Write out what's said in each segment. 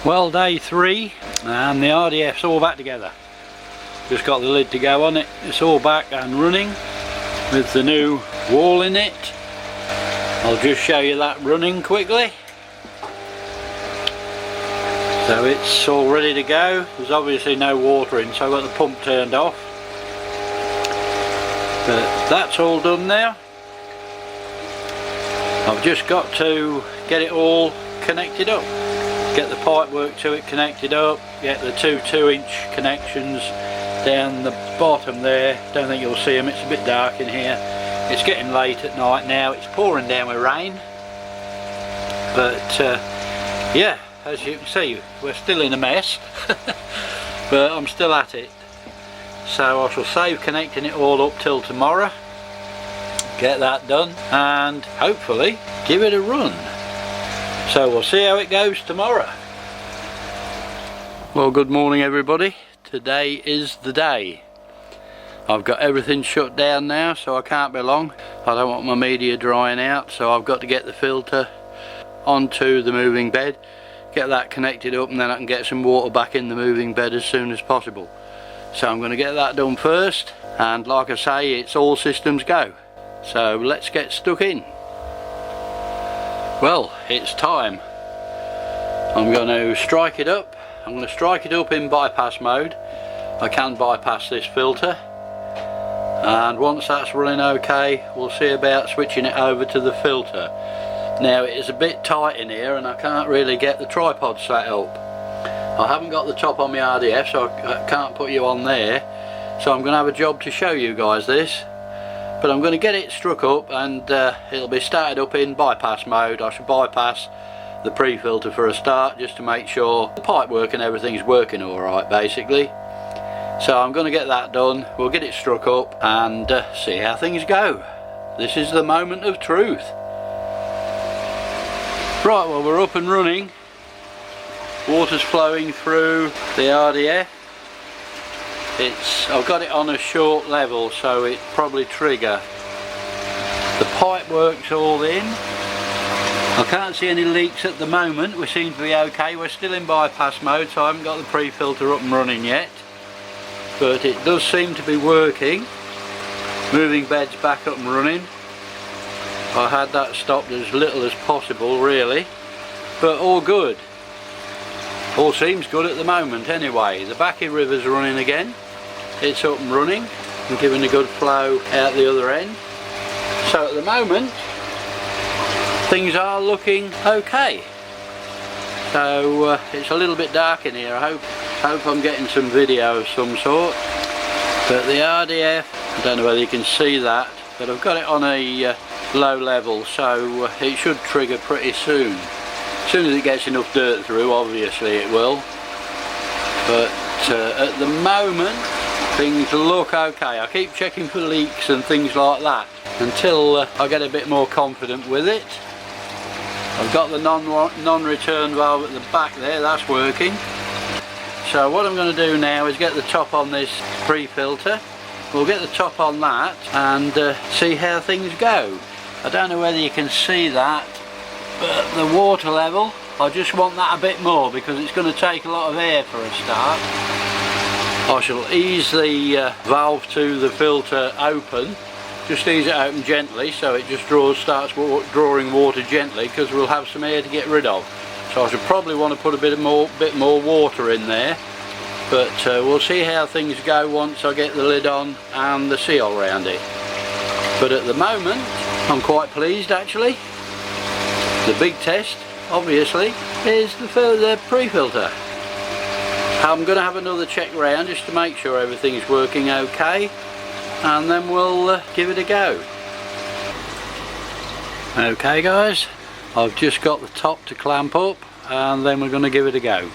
Well, day 3 and the RDF's all back together. Just got the lid to go on it. It's all back and running with the new wall in it. I'll just show you that running quickly. So it's all ready to go. There's obviously no water in, so I've got the pump turned off. But that's all done now. I've just got to get it all connected up. Get the pipe work to it connected up, get the two 2-inch connections down the bottom there. Don't think you'll see them, it's a bit dark in here. It's getting late at night now, it's pouring down with rain. But yeah, as you can see, we're still in a mess. But I'm still at it. So I shall save connecting it all up till tomorrow. Get that done and hopefully give it a run. So we'll see how it goes tomorrow. Well, good morning everybody. Today is the day. I've got everything shut down now, so I can't be long. I don't want my media drying out, so I've got to get the filter onto the moving bed, get that connected up, and then I can get some water back in the moving bed as soon as possible. So I'm going to get that done first, and like I say, it's all systems go. So let's get stuck in. Well, it's time. I'm going to strike it up. I'm going to strike it up in bypass mode. I can bypass this filter, and once that's running okay, we'll see about switching it over to the filter. Now it is a bit tight in here and I can't really get the tripod set up. I haven't got the top on my RDF, so I can't put you on there, so I'm going to have a job to show you guys this. But I'm going to get it struck up, and it'll be started up in bypass mode. I should bypass the pre-filter for a start, just to make sure the pipe work and everything's working alright basically. So I'm going to get that done, we'll get it struck up and see how things go. This is the moment of truth. Right, well, we're up and running. Water's flowing through the RDF. I've got it on a short level, so it probably trigger. The pipe work's all in. I can't see any leaks at the moment. We seem to be okay. We're still in bypass mode, so I haven't got the pre-filter up and running yet. But it does seem to be working. Moving bed's back up and running. I had that stopped as little as possible really, but all good. All seems good at the moment anyway. The Backy River's running again. It's up and running and giving a good flow out the other end. So at the moment things are looking okay. So it's a little bit dark in here. I hope I'm getting some video of some sort. But the RDF, I don't know whether you can see that, but I've got it on a low level, so it should trigger pretty soon. As soon as it gets enough dirt through, obviously it will. But at the moment things look okay. I keep checking for leaks and things like that until I get a bit more confident with it. I've got the non-return valve at the back there, that's working. So what I'm going to do now is get the top on this pre-filter. We'll get the top on that and see how things go. I don't know whether you can see that, but the water level, I just want that a bit more because it's going to take a lot of air for a start. I shall ease the valve to the filter open, just ease it open gently so it just starts drawing water gently, because we'll have some air to get rid of. So I should probably want to put a bit more water in there, but we'll see how things go once I get the lid on and the seal around it. But at the moment I'm quite pleased actually. The big test obviously is the pre-filter. I'm going to have another check round just to make sure everything's working okay, and then we'll give it a go. Okay guys, I've just got the top to clamp up and then we're going to give it a go.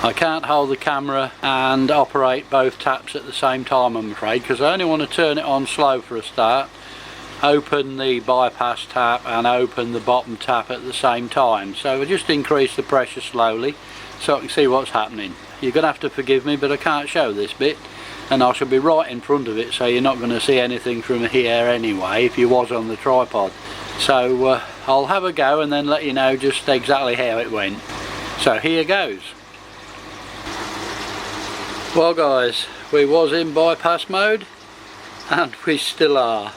I can't hold the camera and operate both taps at the same time, I'm afraid, because I only want to turn it on slow for a start, open the bypass tap and open the bottom tap at the same time. So we'll just increase the pressure slowly so I can see what's happening. You're going to have to forgive me, but I can't show this bit, and I shall be right in front of it, so you're not going to see anything from here anyway if you was on the tripod. So I'll have a go and then let you know just exactly how it went. So here goes. Well guys, we was in bypass mode and we still are.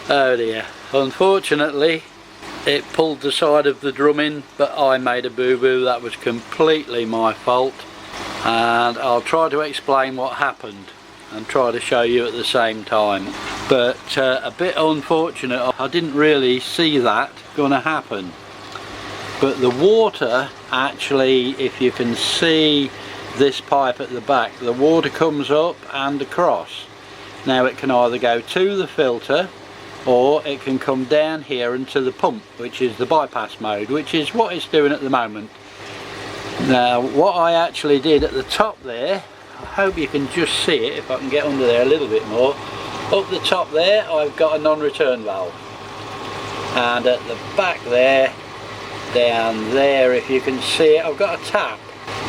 Oh dear. Unfortunately it pulled the side of the drum in, but I made a boo-boo. That was completely my fault, and I'll try to explain what happened and try to show you at the same time. But a bit unfortunate, I didn't really see that going to happen. But the water actually, if you can see this pipe at the back, the water comes up and across. Now it can either go to the filter or it can come down here into the pump, which is the bypass mode, which is what it's doing at the moment. Now what I actually did at the top there, I hope you can just see it if I can get under there a little bit more. Up the top there I've got a non-return valve, and at the back there, down there if you can see it, I've got a tap.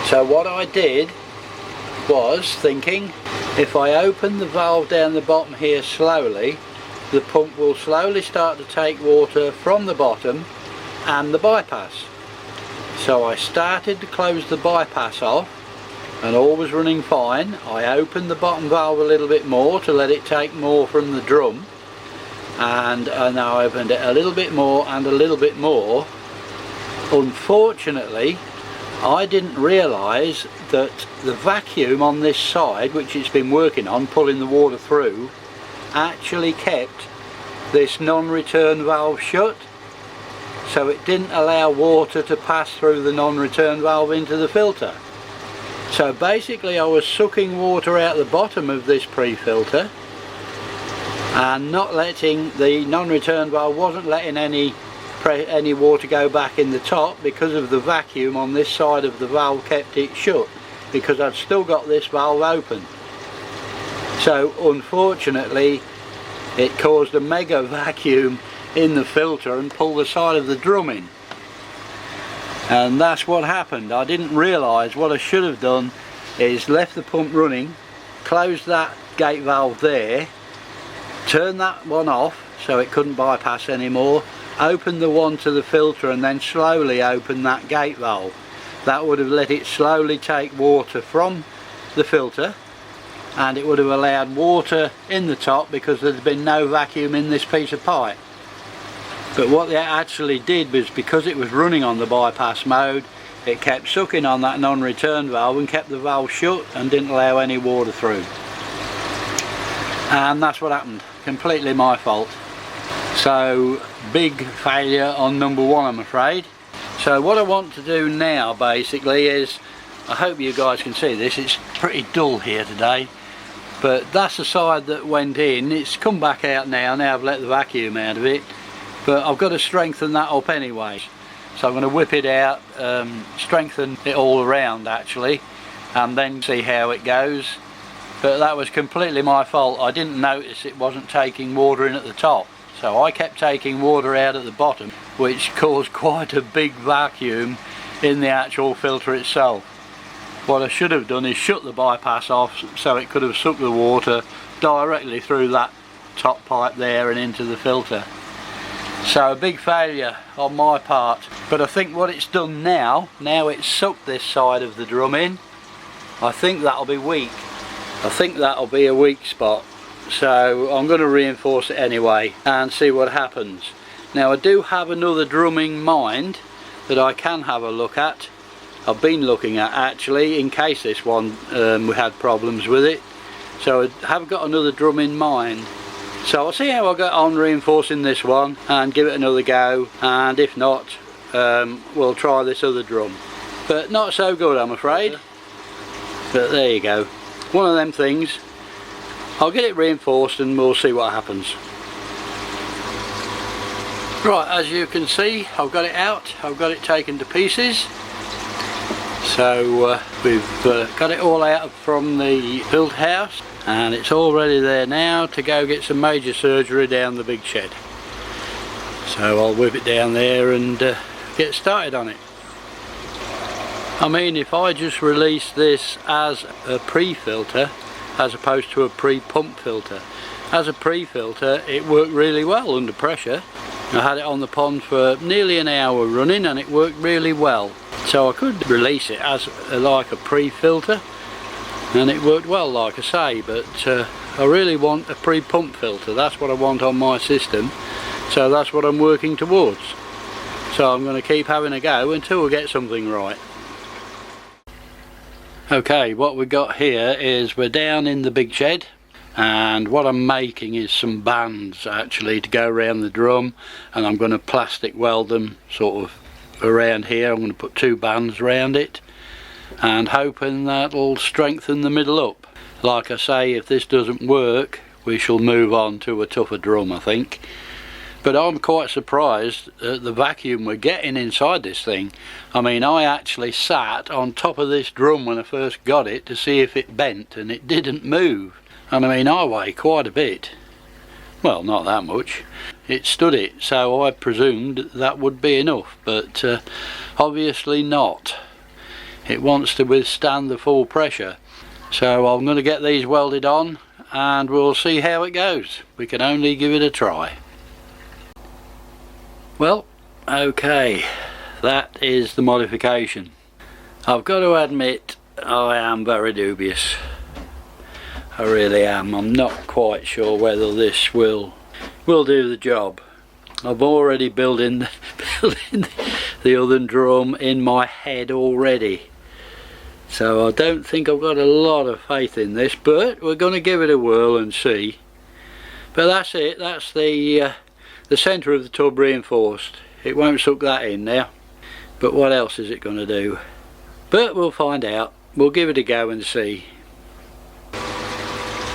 So what I did was thinking, if I open the valve down the bottom here slowly, the pump will slowly start to take water from the bottom and the bypass. So I started to close the bypass off and all was running fine. I opened the bottom valve a little bit more to let it take more from the drum, and now I opened it a little bit more and a little bit more. Unfortunately I didn't realise that the vacuum on this side, which it's been working on pulling the water through, actually kept this non-return valve shut, so it didn't allow water to pass through the non-return valve into the filter. So basically I was sucking water out the bottom of this pre-filter and not letting, the non-return valve wasn't letting any water go back in the top, because of the vacuum on this side of the valve kept it shut, because I'd still got this valve open. So unfortunately it caused a mega vacuum in the filter and pulled the side of the drum in, and that's what happened. I didn't realise. What I should have done is left the pump running, closed that gate valve there, turned that one off so it couldn't bypass anymore, opened the one to the filter and then slowly opened that gate valve. That would have let it slowly take water from the filter, and it would have allowed water in the top because there's been no vacuum in this piece of pipe. But what they actually did was, because it was running on the bypass mode, it kept sucking on that non-return valve and kept the valve shut and didn't allow any water through. And that's what happened. Completely my fault. So big failure on number one, I'm afraid. So what I want to do now basically is, I hope you guys can see this, it's pretty dull here today, but that's the side that went in. It's come back out now I've let the vacuum out of it, but I've got to strengthen that up anyway. So I'm going to whip it out, strengthen it all around actually, and then see how it goes. But that was completely my fault. I didn't notice it wasn't taking water in at the top, so I kept taking water out at the bottom, which caused quite a big vacuum in the actual filter itself. What I should have done is shut the bypass off so it could have sucked the water directly through that top pipe there and into the filter. So a big failure on my part, but I think what it's done now it's sucked this side of the drum in, I think that'll be weak. I think that'll be a weak spot, so I'm going to reinforce it anyway and see what happens. Now I do have another drum in mind that I can have a look at. I've been looking at actually, in case this one we had problems with it, so I have got another drum in mind. So I'll see how I get on reinforcing this one and give it another go, and if not we'll try this other drum. But not so good, I'm afraid. But there you go, one of them things. I'll get it reinforced and we'll see what happens. Right, as you can see I've got it out, I've got it taken to pieces. So we've got it all out from the build house, and it's all ready there now to go get some major surgery down the big shed. So I'll whip it down there and get started on it. I mean, if I just release this as a pre-filter as opposed to a pre-pump filter, as a pre-filter it worked really well under pressure. I had it on the pond for nearly an hour running and it worked really well. So I could release it as like a pre-filter, and it worked well, like I say, but I really want a pre-pump filter. That's what I want on my system, so that's what I'm working towards. So I'm going to keep having a go until we get something right. Okay, what we got here is we're down in the big shed, and what I'm making is some bands actually to go around the drum, and I'm going to plastic weld them sort of around here. I'm going to put 2 bands around it and hoping that'll strengthen the middle up. Like I say, if this doesn't work we shall move on to a tougher drum, I think. But I'm quite surprised at the vacuum we're getting inside this thing. I mean, I actually sat on top of this drum when I first got it to see if it bent, and it didn't move. And I mean, I weigh quite a bit. Well, not that much. It stood it, so I presumed that would be enough, but obviously not. It wants to withstand the full pressure. So I'm going to get these welded on and we'll see how it goes. We can only give it a try. Well, okay, that is the modification. I've got to admit I am very dubious. I really am. I'm not quite sure whether this will do the job. I've already building the oven drum in my head already. So I don't think I've got a lot of faith in this, but we're going to give it a whirl and see. But that's it, that's the centre of the tub reinforced. It won't suck that in now, but what else is it going to do? But we'll find out. We'll give it a go and see.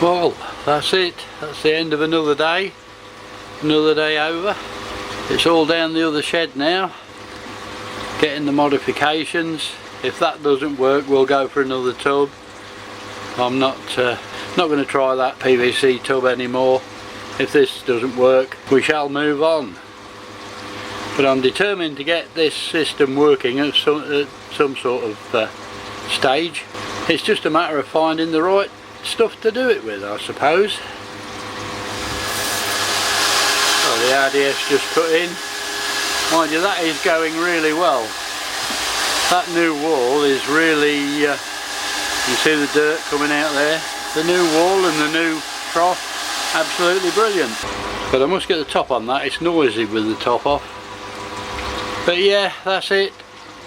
Well, that's it. That's the end of another day over. It's all down the other shed now, getting the modifications. If that doesn't work we'll go for another tub. I'm not going to try that PVC tub anymore. If this doesn't work we shall move on. But I'm determined to get this system working at some sort of stage. It's just a matter of finding the right stuff to do it with, I suppose. Well, the RDS just put in. Mind you, that is going really well. That new wall is really, you see the dirt coming out there? The new wall and the new trough, absolutely brilliant. But I must get the top on that, it's noisy with the top off. But yeah, that's it.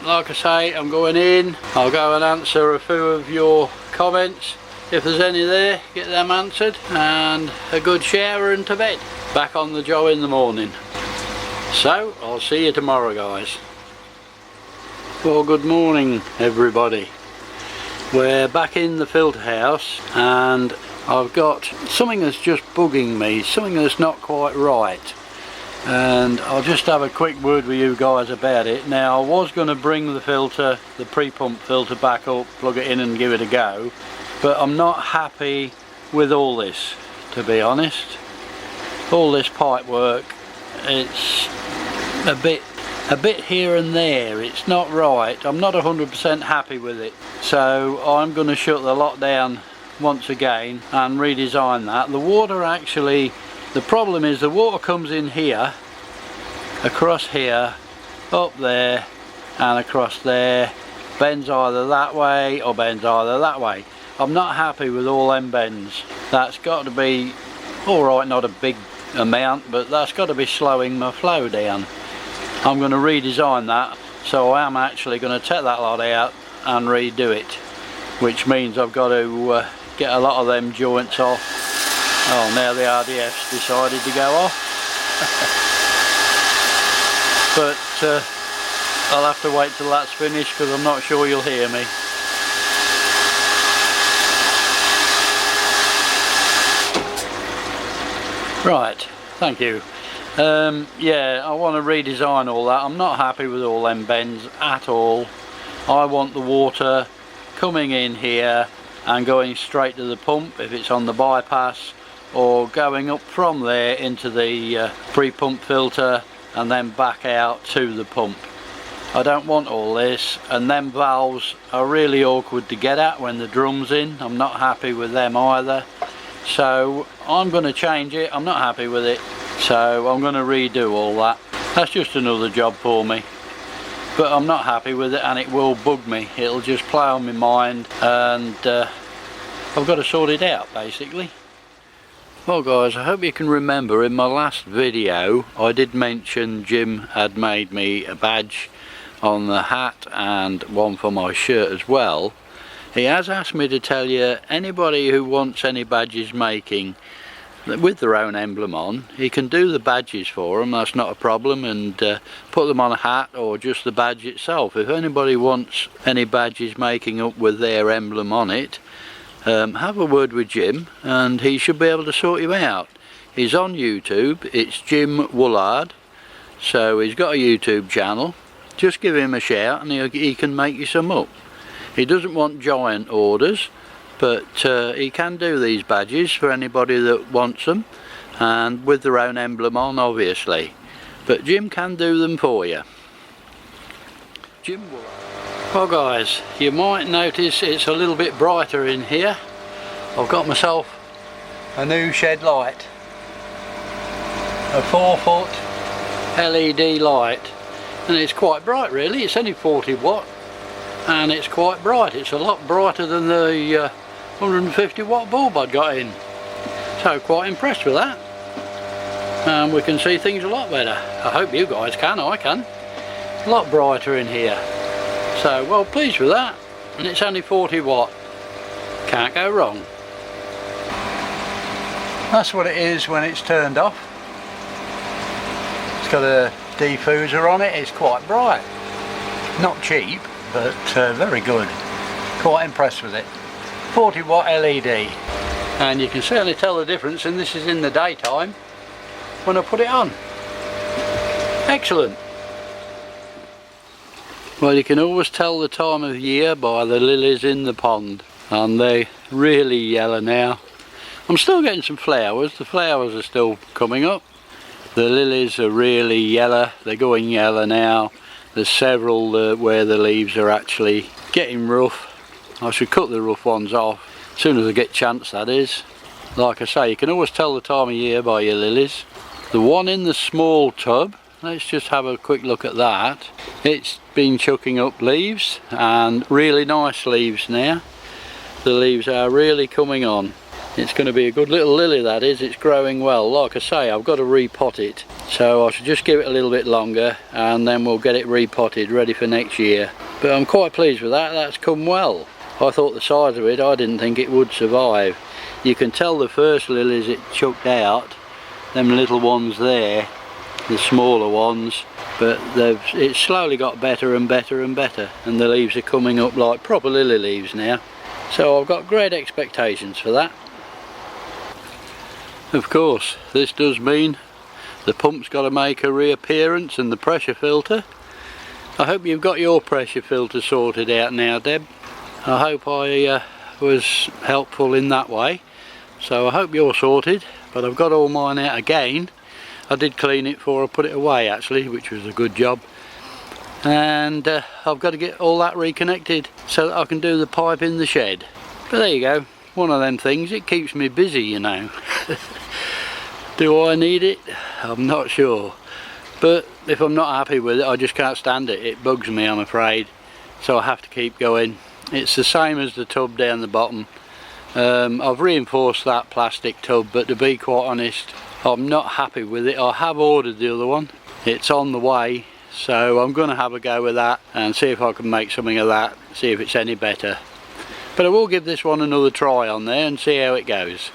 Like I say, I'm going in. I'll go and answer a few of your comments. If there's any there, get them answered. And a good shower and to bed. Back on the job in the morning. So, I'll see you tomorrow, guys. Well, good morning everybody. We're back in the filter house and I've got something that's just bugging me, something that's not quite right, and I'll just have a quick word with you guys about it. Now, I was going to bring the filter, the pre-pump filter, back up, plug it in and give it a go, but I'm not happy with all this, to be honest. All this pipe work, it's a bit here and there, it's not right. I'm not 100% happy with it, so I'm going to shut the lot down once again and redesign that. The water actually, the problem is the water comes in here, across here, up there and across there, bends either that way or bends either that way. I'm not happy with all them bends. That's got to be alright, not a big amount, but that's got to be slowing my flow down. I'm going to redesign that, so I am actually going to take that lot out and redo it, which means I've got to get a lot of them joints off. Oh, now the RDS decided to go off. But I'll have to wait till that's finished because I'm not sure you'll hear me. Right, thank you. Yeah, I want to redesign all that. I'm not happy with all them bends at all. I want the water coming in here and going straight to the pump if it's on the bypass, or going up from there into the pre-pump filter and then back out to the pump. I don't want all this, and them valves are really awkward to get at when the drum's in. I'm not happy with them either, so I'm going to change it. I'm not happy with it, so I'm going to redo all that. That's just another job for me. but I'm not happy with it, and it will bug me. It'll just play on my mind, and I've got to sort it out basically. Well guys, I hope you can remember in my last video I did mention Jim had made me a badge on the hat and one for my shirt as well. He has asked me to tell you, anybody who wants any badges making with their own emblem on, he can do the badges for them, that's not a problem, and put them on a hat or just the badge itself. If anybody wants any badges making up with their emblem on it, have a word with Jim and he should be able to sort you out. He's on YouTube, it's Jim Woolard, so he's got a YouTube channel. Just give him a shout and he can make you some up. He doesn't want giant orders, but he can do these badges for anybody that wants them, and with their own emblem on obviously, but Jim can do them for you. Jim Woolard. Well guys, you might notice it's a little bit brighter in here. I've got myself a new shed light, a 4-foot LED light, and it's quite bright really. It's only 40 watt and it's quite bright. It's a lot brighter than the 150 watt bulb I got in, so quite impressed with that. We can see things a lot better. I hope you guys can. I can. A lot brighter in here. So well pleased with that, and it's only 40 watt, can't go wrong. That's what it is when it's turned off. It's got a diffuser on it, it's quite bright. Not cheap, but very good. Quite impressed with it. 40 watt LED, and you can certainly tell the difference, and this is in the daytime when I put it on. Excellent. Well, you can always tell the time of year by the lilies in the pond, and they're really yellow now. I'm still getting some flowers, the flowers are still coming up. The lilies are really yellow, they're going yellow now. There's several where the leaves are actually getting rough. I should cut the rough ones off, as soon as I get a chance that is. Like I say, you can always tell the time of year by your lilies. The one in the small tub, let's just have a quick look at that. It's been chucking up leaves, and really nice leaves now. The leaves are really coming on. It's going to be a good little lily, that is. It's growing well. Like I say, I've got to repot it, so I should just give it a little bit longer and then we'll get it repotted ready for next year. But I'm quite pleased with that. That's come well. I thought the size of it, I didn't think it would survive. You can tell the first lilies it chucked out, them little ones there, the smaller ones, but it's slowly got better and better and better, and the leaves are coming up like proper lily leaves now. So I've got great expectations for that. Of course, this does mean the pump's got to make a reappearance, and the pressure filter. I hope you've got your pressure filter sorted out now, Deb. I hope I was helpful in that way. So I hope you're sorted, but I've got all mine out again. I did clean it before I put it away actually, which was a good job. And I've got to get all that reconnected so that I can do the pipe in the shed. But there you go, one of them things, it keeps me busy, you know. Do I need it? I'm not sure. But if I'm not happy with it, I just can't stand it. It bugs me, I'm afraid. So I have to keep going. It's the same as the tub down the bottom. I've reinforced that plastic tub, but to be quite honest, I'm not happy with it. I have ordered the other one. It's on the way, so I'm going to have a go with that and see if I can make something of that, see if it's any better. But I will give this one another try on there and see how it goes.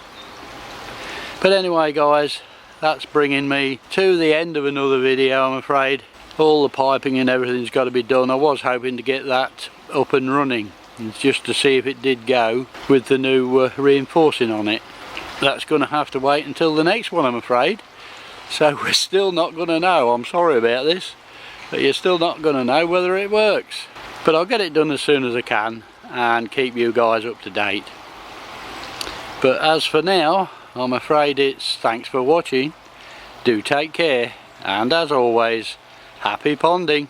But anyway guys, that's bringing me to the end of another video, I'm afraid. All the piping and everything's got to be done. I was hoping to get that up and running, just to see if it did go with the new reinforcing on it. That's going to have to wait until the next one, I'm afraid. So we're still not going to know. I'm sorry about this, but you're still not going to know whether it works. But I'll get it done as soon as I can and keep you guys up to date. But as for now, I'm afraid it's thanks for watching. Do take care, and as always, happy ponding.